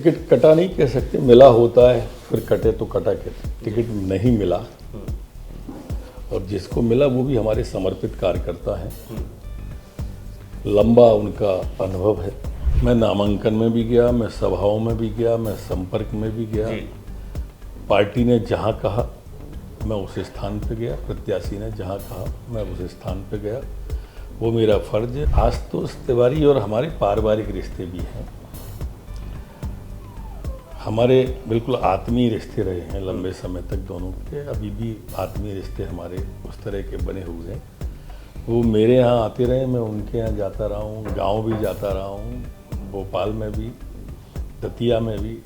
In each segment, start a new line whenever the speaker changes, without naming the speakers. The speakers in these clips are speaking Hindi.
टिकट कटा नहीं कह सकते, मिला होता है, फिर कटे तो कटा कहते। टिकट नहीं मिला और जिसको मिला वो भी हमारे समर्पित कार्यकर्ता हैं। लंबा उनका अनुभव है। मैं नामांकन में भी गया, मैं सभाओं में भी गया, मैं संपर्क में भी गया। पार्टी ने जहां कहा मैं उस स्थान पे गया, प्रत्याशी ने जहां कहा मैं उस स्थान पे गया। वो मेरा फर्ज है। आशुतोष तिवारी और हमारे पारिवारिक रिश्ते भी हैं, हमारे बिल्कुल आत्मीय रिश्ते रहे हैं लंबे समय तक दोनों के। अभी भी आत्मीय रिश्ते हमारे उस तरह के बने हुए हैं। वो मेरे यहाँ आते रहे, मैं उनके यहाँ जाता रहा हूँ, गांव भी जाता रहा हूँ, भोपाल में भी, दतिया में भी,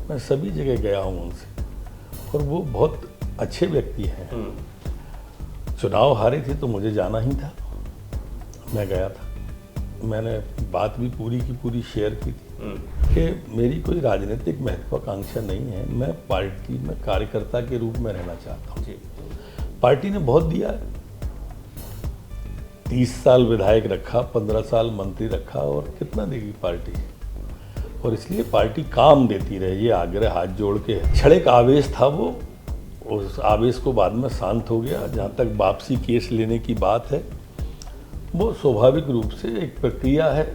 मैं सभी जगह गया हूँ उनसे। और वो बहुत अच्छे व्यक्ति हैं। चुनाव हारे थे तो मुझे जाना ही था, मैं गया था। मैंने बात भी पूरी की पूरी शेयर की थी कि मेरी कोई राजनीतिक महत्वाकांक्षा नहीं है, मैं पार्टी में कार्यकर्ता के रूप में रहना चाहता हूँ। पार्टी ने बहुत दिया है, 30 साल विधायक रखा, 15 साल मंत्री रखा, और कितना देगी पार्टी। और इसलिए पार्टी काम देती रहे, ये आग्रह हाथ जोड़ के। क्षणिक आवेश था वो, उस आवेश को बाद में शांत हो गया। जहाँ तक वापसी केस लेने की बात है, वो स्वाभाविक रूप से एक प्रक्रिया है,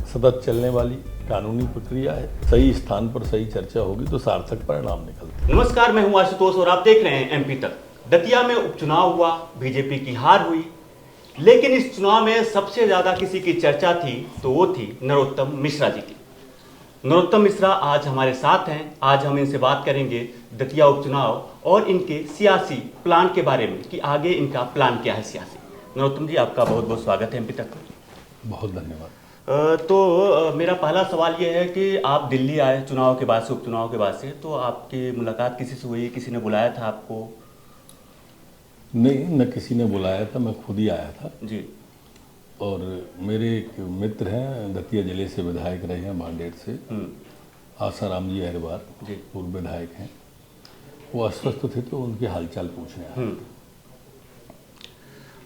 सतत चलने वाली कानूनी प्रक्रिया है। सही स्थान पर सही चर्चा होगी तो सार्थक परिणाम निकलते।
नमस्कार, मैं हूं आशुतोष और आप देख रहे हैं एमपी तक। दतिया में उपचुनाव हुआ, बीजेपी की हार हुई, लेकिन इस चुनाव में सबसे ज्यादा किसी की चर्चा थी तो वो थी नरोत्तम मिश्रा जी की। नरोत्तम मिश्रा आज हमारे साथ हैं। आज हम इनसे बात करेंगे दतिया उपचुनाव और इनके सियासी प्लान के बारे में कि आगे इनका प्लान क्या है सियासी। नरोत्तम जी, आपका बहुत बहुत स्वागत है एमपी तक।
बहुत धन्यवाद।
तो मेरा पहला सवाल ये है कि आप दिल्ली आए चुनाव के बाद से, उपचुनाव के बाद से, तो आपकी मुलाकात किसी से हुई? किसी ने बुलाया था आपको?
नहीं, न किसी ने बुलाया था, मैं खुद ही आया था
जी।
और मेरे एक मित्र हैं, दतिया जिले से विधायक रहे हैं, भांडेर से, आसाराम जी अहरवार जी, पूर्व विधायक हैं। वो अस्वस्थ थे तो उनके हालचाल पूछने आए।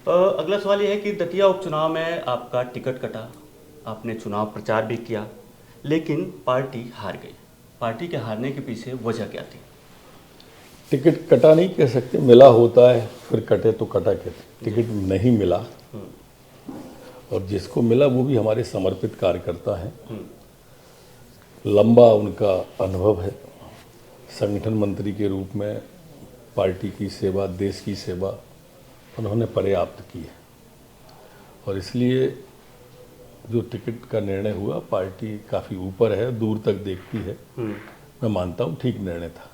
अगला सवाल ये है कि दतिया उपचुनाव में आपका टिकट कटा, आपने चुनाव प्रचार भी किया, लेकिन पार्टी हार गई। पार्टी के हारने के पीछे वजह क्या थी?
टिकट कटा नहीं कह सकते, मिला होता है, फिर कटे तो कटा कहते। टिकट नहीं मिला और जिसको मिला वो भी हमारे समर्पित कार्यकर्ता हैं। लंबा उनका अनुभव है, संगठन मंत्री के रूप में पार्टी की सेवा, देश की सेवा उन्होंने पर्याप्त की है। और इसलिए जो टिकट का निर्णय हुआ, पार्टी काफ़ी ऊपर है, दूर तक देखती है। मैं मानता हूँ ठीक निर्णय था।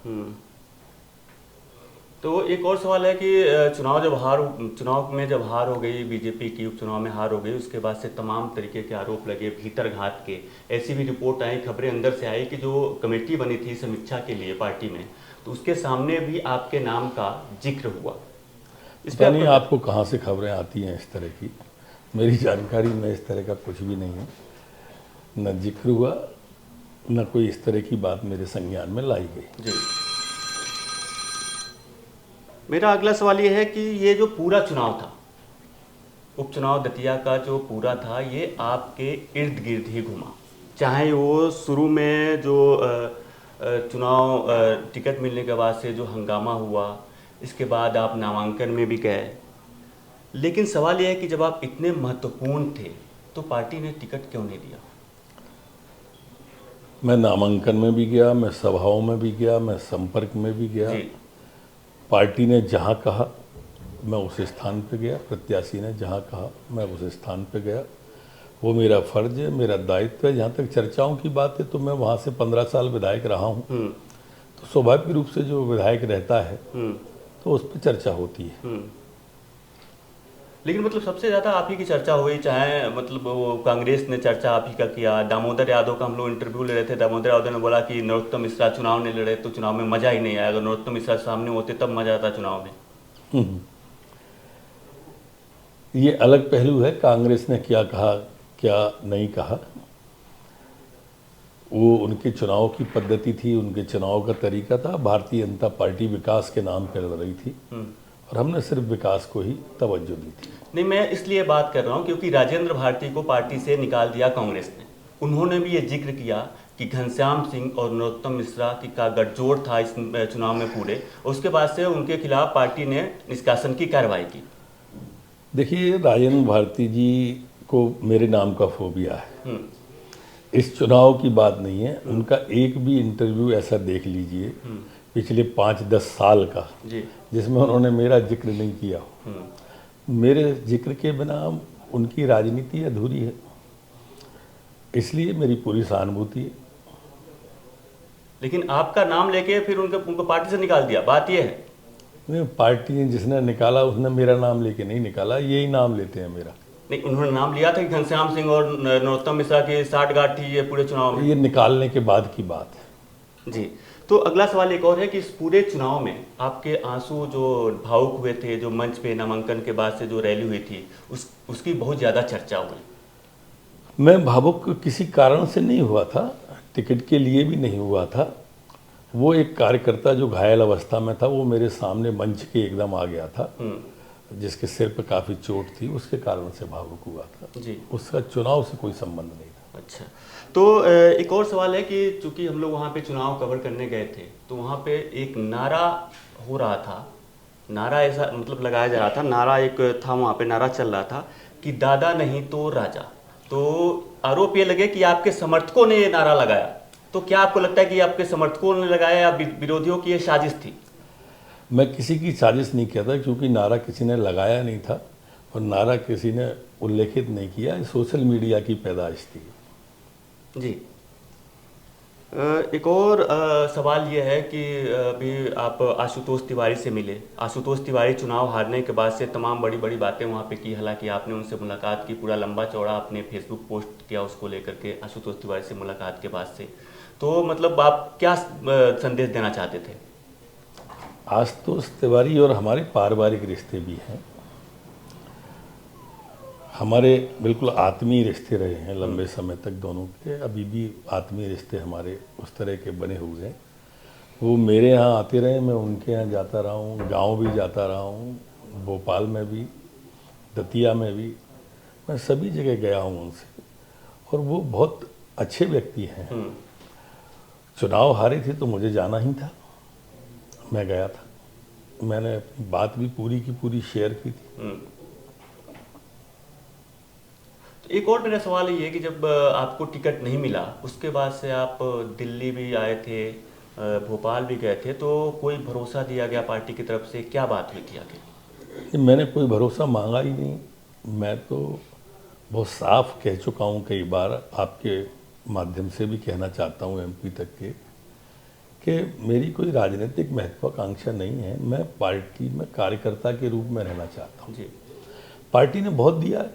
तो एक और सवाल है कि चुनाव में जब हार हो गई, बीजेपी की उपचुनाव में हार हो गई, उसके बाद से तमाम तरीके के आरोप लगे, भीतरघात के। ऐसी भी रिपोर्ट आई, खबरें अंदर से आई कि जो कमेटी बनी थी समीक्षा के लिए पार्टी में, तो उसके सामने भी आपके नाम का जिक्र हुआ।
पता नहीं आपको कहाँ से खबरें आती हैं इस तरह की, मेरी जानकारी में इस तरह का कुछ भी नहीं है। न जिक्र हुआ, न कोई इस तरह की बात मेरे संज्ञान में लाई गई।
जी। मेरा अगला सवाल ये है कि ये जो पूरा चुनाव था, उपचुनाव दतिया का जो पूरा था, ये आपके इर्द गिर्द ही घूमा। चाहे वो शुरू में जो चुनाव टिकट मिलने के बाद से जो हंगामा हुआ, इसके बाद आप नामांकन में भी गए, लेकिन सवाल यह है कि जब आप इतने महत्वपूर्ण थे तो पार्टी ने टिकट क्यों नहीं दिया?
मैं नामांकन में भी गया, मैं सभाओं में भी गया, मैं संपर्क में भी गया। पार्टी ने जहां कहा मैं उस स्थान पे गया, प्रत्याशी ने जहां कहा मैं उस स्थान पे गया। वो मेरा फर्ज है, मेरा दायित्व है। जहाँ तक चर्चाओं की बात है तो मैं वहाँ से 15 साल विधायक रहा हूँ, तो स्वाभाविक रूप से जो विधायक रहता है तो उस पर चर्चा होती है।
लेकिन मतलब सबसे ज़्यादा आप ही की चर्चा हुई, चाहे मतलब वो कांग्रेस ने चर्चा आप ही का किया। दामोदर यादव का हम लोग इंटरव्यू ले रहे थे, दामोदर यादव ने बोला कि नरोत्तम मिश्रा चुनाव नहीं लड़े तो चुनाव में मज़ा ही नहीं आया, अगर नरोत्तम मिश्रा सामने होते तब मज़ा आता चुनाव में।
ये अलग पहलू है, कांग्रेस ने क्या कहा क्या नहीं कहा, वो उनके चुनाव की पद्धति थी, उनके चुनाव का तरीका था। भारतीय जनता पार्टी विकास के नाम पर लड़ रही थी और हमने सिर्फ विकास को ही तवज्जो दी थी।
नहीं, मैं इसलिए बात कर रहा हूँ क्योंकि राजेंद्र भारती को पार्टी से निकाल दिया कांग्रेस ने। उन्होंने भी ये जिक्र किया कि घनश्याम सिंह और नरोत्तम मिश्रा की का गठजोड़ था इस चुनाव में पूरे, उसके बाद से उनके खिलाफ पार्टी ने निष्कासन की कार्रवाई की।
देखिए, राजेंद्र भारती जी को मेरे नाम का फोबिया है। इस चुनाव की बात नहीं है, उनका एक भी इंटरव्यू ऐसा देख लीजिए पिछले 5-10 साल का
जी।
जिसमें उन्होंने मेरा जिक्र नहीं किया हो। मेरे जिक्र के बिना उनकी राजनीति अधूरी है, इसलिए मेरी पूरी सहानुभूति है।
लेकिन आपका नाम लेके फिर उनको पार्टी से निकाल दिया, बात यह है।
नहीं, पार्टी ने जिसने निकाला उसने मेरा नाम लेके नहीं निकाला, यही नाम लेते हैं मेरा।
नहीं, उन्होंने नाम लिया था कि घनश्याम सिंह और नरोत्तम मिश्रा की साठगांठ थी ये पूरे चुनाव में।
ये निकालने के बाद की बात है।
जी। तो अगला सवाल एक और है कि इस पूरे चुनाव में आपके आंसू जो भावुक हुए थे, जो मंच पे नामांकन के बाद से जो रैली हुई थी, उसकी बहुत ज़्यादा चर्चा हुई।
मैं भावुक किसी कारण से नहीं हुआ था, टिकट के लिए भी नहीं हुआ था। वो एक कार्यकर्ता जो घायल अवस्था में था, वो मेरे सामने मंच के एकदम आ गया था, जिसके सिर पर काफ़ी चोट थी, उसके कारण से भावुक हुआ था
जी।
उसका चुनाव से कोई संबंध नहीं था।
अच्छा, तो एक और सवाल है कि चूंकि हम लोग वहाँ पे चुनाव कवर करने गए थे, तो वहाँ पे एक नारा हो रहा था, नारा ऐसा मतलब लगाया जा रहा था, नारा एक था वहाँ पे, नारा चल रहा था कि दादा नहीं तो राजा। तो आरोप ये लगे कि आपके समर्थकों ने ये नारा लगाया, तो क्या आपको लगता है कि आपके समर्थकों ने लगाया या विरोधियों की ये साजिश थी?
मैं किसी की साजिश नहीं कहता, क्योंकि नारा किसी ने लगाया नहीं था और नारा किसी ने उल्लेखित नहीं किया। ये सोशल मीडिया की पैदाइश थी।
जी। एक और सवाल ये है कि अभी आप आशुतोष तिवारी से मिले। आशुतोष तिवारी चुनाव हारने के बाद से तमाम बड़ी बड़ी बातें वहाँ पे की, हालांकि आपने उनसे मुलाकात की, पूरा लंबा चौड़ा आपने फेसबुक पोस्ट किया उसको लेकर के आशुतोष तिवारी से मुलाकात के बाद से। तो मतलब आप क्या संदेश देना चाहते थे?
आशुतोष तिवारी और हमारे पारिवारिक रिश्ते भी हैं, हमारे बिल्कुल आत्मीय रिश्ते रहे हैं लंबे समय तक दोनों के। अभी भी आत्मीय रिश्ते हमारे उस तरह के बने हुए हैं। वो मेरे यहाँ आते रहे, मैं उनके यहाँ जाता रहा हूँ, गांव भी जाता रहा हूँ, भोपाल में भी, दतिया में भी, मैं सभी जगह गया हूँ उनसे। और वो बहुत अच्छे व्यक्ति हैं। चुनाव हारे थे तो मुझे जाना ही था, मैं गया था, मैंने अपनी बात भी पूरी की पूरी शेयर की थी।
एक और मेरा सवाल ये है कि जब आपको टिकट नहीं मिला, उसके बाद से आप दिल्ली भी आए थे, भोपाल भी गए थे, तो कोई भरोसा दिया गया पार्टी की तरफ से? क्या बात हुई थी आगे?
मैंने कोई भरोसा मांगा ही नहीं। मैं तो बहुत साफ कह चुका हूँ कई बार, आपके माध्यम से भी कहना चाहता हूँ एमपी तक के, कि मेरी कोई राजनीतिक महत्वाकांक्षा नहीं है। मैं पार्टी में कार्यकर्ता के रूप में रहना चाहता हूँ।
जी।
पार्टी ने बहुत दिया है,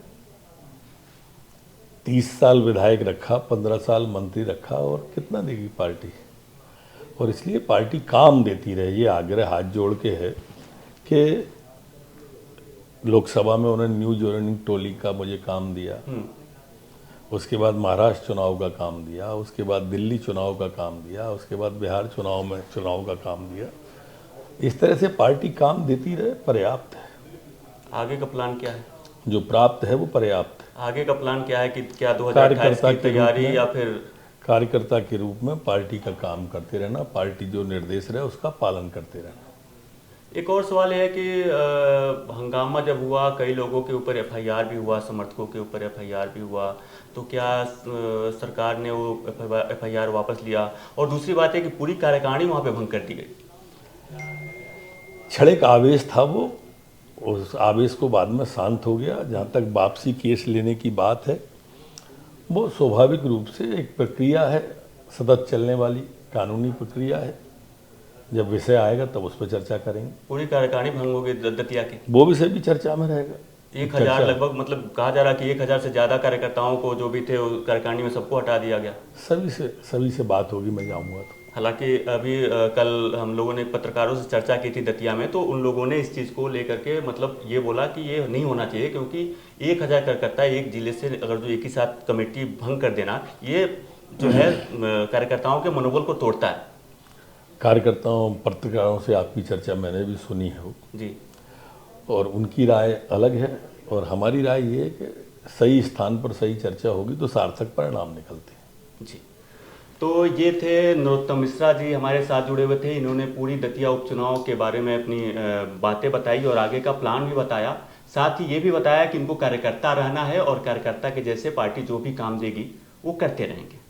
30 साल विधायक रखा, 15 साल मंत्री रखा, और कितना देगी पार्टी? और इसलिए पार्टी काम देती रहे, ये आग्रह हाथ जोड़ के है कि लोकसभा में उन्होंने न्यू जॉइनिंग टोली का मुझे काम दिया, उसके बाद महाराष्ट्र चुनाव का काम दिया, उसके बाद दिल्ली चुनाव का काम दिया, उसके बाद बिहार चुनाव का काम दिया। इस तरह से पार्टी काम देती रहे, पर्याप्त है।
आगे का प्लान क्या है?
जो प्राप्त है वो पर्याप्त है।
आगे का प्लान क्या है कि क्या 2028 की तैयारी या फिर?
कार्यकर्ता के रूप में पार्टी का काम करते रहना, पार्टी जो निर्देश रहे उसका पालन करते रहना।
एक और सवाल है कि हंगामा जब हुआ, कई लोगों के ऊपर एफआईआर भी हुआ, समर्थकों के ऊपर एफआईआर भी हुआ, तो क्या सरकार ने वो एफआईआर वापस लिया? और दूसरी बात है कि पूरी कार्यकारिणी वहाँ पे भंग कर दी गई।
क्षणिक आवेश था वो, उस आवेश को बाद में शांत हो गया। जहाँ तक वापसी केस लेने की बात है, वो स्वाभाविक रूप से एक प्रक्रिया है, सतत चलने वाली कानूनी प्रक्रिया है। जब विषय आएगा तब उस पर चर्चा करेंगे।
पूरी कार्यकारिणी भंग होगी दतिया की,
वो विषय भी चर्चा में रहेगा।
1000 लगभग, मतलब कहा जा रहा कि 1000 से ज़्यादा कार्यकर्ताओं को जो भी थे कार्यकारिणी में सबको हटा दिया गया।
सभी से बात होगी, मैं जाऊँगा तो।
हालांकि अभी कल हम लोगों ने पत्रकारों से चर्चा की थी दतिया में, तो उन लोगों ने इस चीज़ को लेकर के मतलब ये बोला कि ये नहीं होना चाहिए, क्योंकि 1000 कार्यकर्ता एक जिले से अगर जो एक ही साथ कमेटी भंग कर देना, ये जो है कार्यकर्ताओं के मनोबल को तोड़ता है।
कार्यकर्ताओं, पत्रकारों से आपकी चर्चा मैंने भी सुनी है
जी,
और उनकी राय अलग है, और हमारी राय ये है कि सही स्थान पर सही चर्चा होगी तो सार्थक परिणाम निकलते हैं।
जी। तो ये थे नरोत्तम मिश्रा जी, हमारे साथ जुड़े हुए थे। इन्होंने पूरी दतिया उपचुनाव के बारे में अपनी बातें बताई और आगे का प्लान भी बताया। साथ ही ये भी बताया कि इनको कार्यकर्ता रहना है और कार्यकर्ता के जैसे पार्टी जो भी काम देगी वो करते रहेंगे।